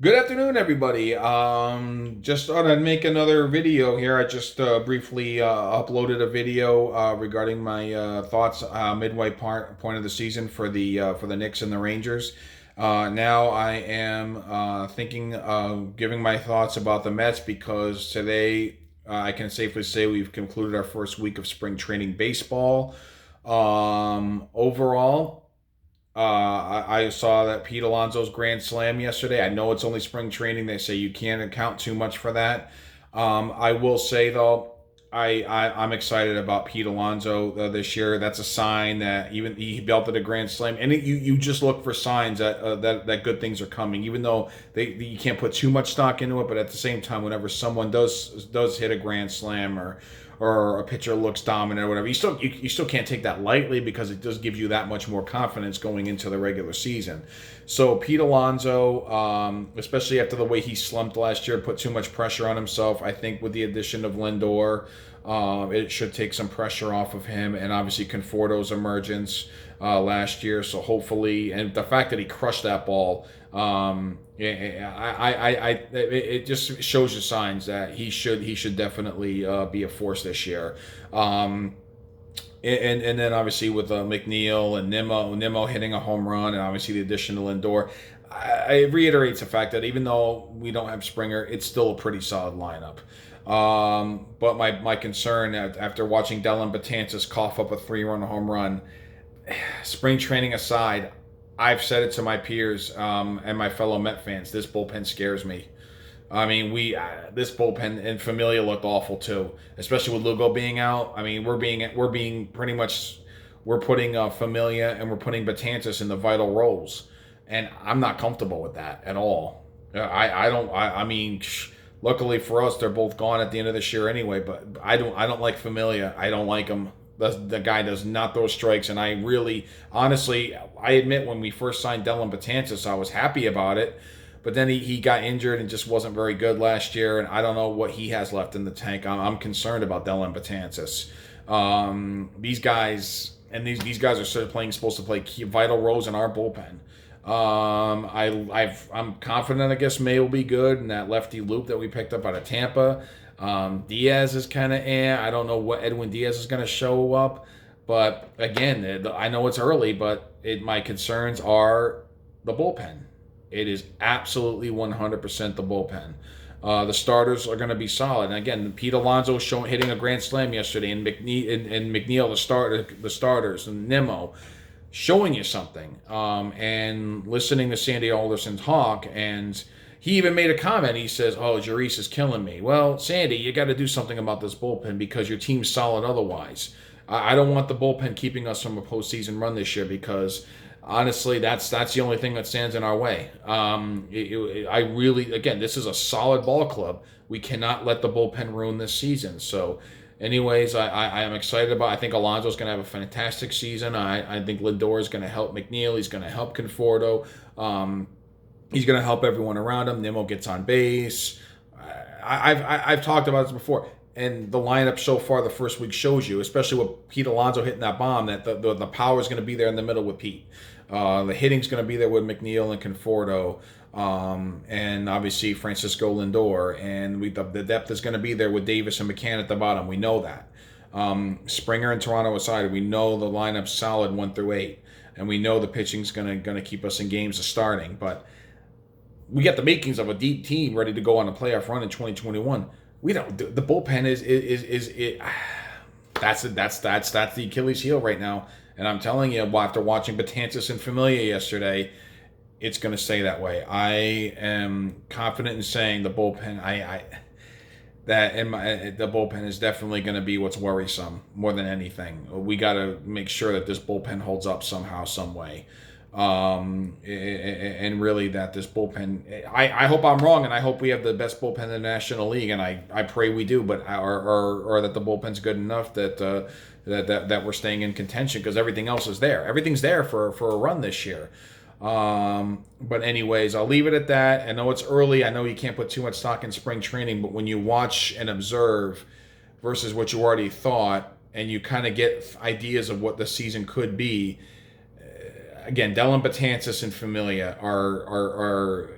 Good afternoon, everybody. Just thought I'd make another video here. I just briefly uploaded a video regarding my thoughts midway point of the season for the Knicks and the Rangers. Now I am thinking giving my thoughts about the Mets because today I can safely say we've concluded our first week of spring training baseball. Overall. I saw that Pete Alonso's grand slam yesterday. I know it's only spring training. They say you can't account too much for that. I will say though, I'm excited about Pete Alonso this year. That's a sign that even he belted a grand slam, and you just look for signs that good things are coming. Even though you can't put too much stock into it, but at the same time, whenever someone does hit a grand slam or a pitcher looks dominant or whatever, you still can't take that lightly because it does give you that much more confidence going into the regular season. So Pete Alonso, especially after the way he slumped last year, put too much pressure on himself. I think with the addition of Lindor, it should take some pressure off of him, and obviously Conforto's emergence last year. So hopefully, and the fact that he crushed that ball, it just shows you signs that he should definitely be a force this year. And then obviously with McNeil and Nimmo hitting a home run, and obviously the addition of Lindor, it reiterates the fact that even though we don't have Springer, it's still a pretty solid lineup. But my concern after watching Dellin Betances cough up a 3-run home run, spring training aside, I've said it to my peers and my fellow Met fans. This bullpen scares me. I mean, we this bullpen and Familia looked awful too, especially with Lugo being out. I mean, we're being pretty much we're putting Familia and we're putting Betances in the vital roles, and I'm not comfortable with that at all. I don't. I mean, luckily for us, they're both gone at the end of this year anyway. But I don't like Familia. I don't like him. The guy does not throw strikes, and I really, honestly, I admit when we first signed Dellin Betances, I was happy about it, but then he got injured and just wasn't very good last year, and I don't know what he has left in the tank. I'm concerned about Dellin Betances. These guys and these guys are supposed to play key, vital roles in our bullpen. I'm confident. I guess May will be good, and that lefty loop that we picked up out of Tampa. Diaz is kind of I don't know what Edwin Diaz is going to show up, but again, I know it's early, but my concerns are the bullpen. It is absolutely 100% the bullpen. The starters are going to be solid. And again, Pete Alonso hitting a grand slam yesterday, and McNeil the starters, and Nimmo showing you something. And listening to Sandy Alderson talk, and he even made a comment. He says, "Oh, Jarice is killing me." Well, Sandy, you got to do something about this bullpen because your team's solid otherwise. I don't want the bullpen keeping us from a postseason run this year because honestly, that's the only thing that stands in our way. I really, again, this is a solid ball club. We cannot let the bullpen ruin this season. So, anyways, I am excited about. I think Alonso's going to have a fantastic season. I think Lindor is going to help McNeil. He's going to help Conforto. He's going to help everyone around him. Nimmo gets on base. I've talked about this before, and the lineup so far the first week shows you, especially with Pete Alonso hitting that bomb, that the power is going to be there in the middle with Pete. The hitting's going to be there with McNeil and Conforto, and obviously Francisco Lindor, and the depth is going to be there with Davis and McCann at the bottom. We know that. Springer and Toronto aside, we know the lineup's solid 1 through 8, and we know the pitching's going to keep us in games of starting, but we got the makings of a deep team ready to go on a playoff run in 2021. We don't. The bullpen is it. That's the Achilles heel right now. And I'm telling you, after watching Betances and Familia yesterday, it's going to stay that way. I am confident in saying the bullpen. The bullpen is definitely going to be what's worrisome more than anything. We got to make sure that this bullpen holds up somehow, some way. And really that this bullpen, I hope I'm wrong, and I hope we have the best bullpen in the National League, and I pray we do, but or that the bullpen's good enough that we're staying in contention because everything else is there. Everything's there for a run this year. But anyways, I'll leave it at that. I know it's early. I know you can't put too much stock in spring training, but when you watch and observe versus what you already thought, and you kind of get ideas of what the season could be. Again, Dellin Betances and Familia are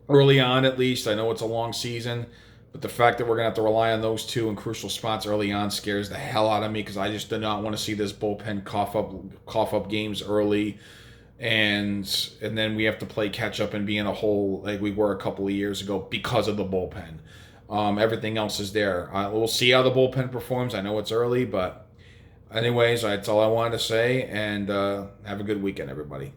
early on at least. I know it's a long season, but the fact that we're going to have to rely on those two in crucial spots early on scares the hell out of me because I just do not want to see this bullpen cough up games early. And then we have to play catch up and be in a hole like we were a couple of years ago because of the bullpen. Everything else is there. We'll see how the bullpen performs. I know it's early, but anyways, that's all I wanted to say. And have a good weekend, everybody.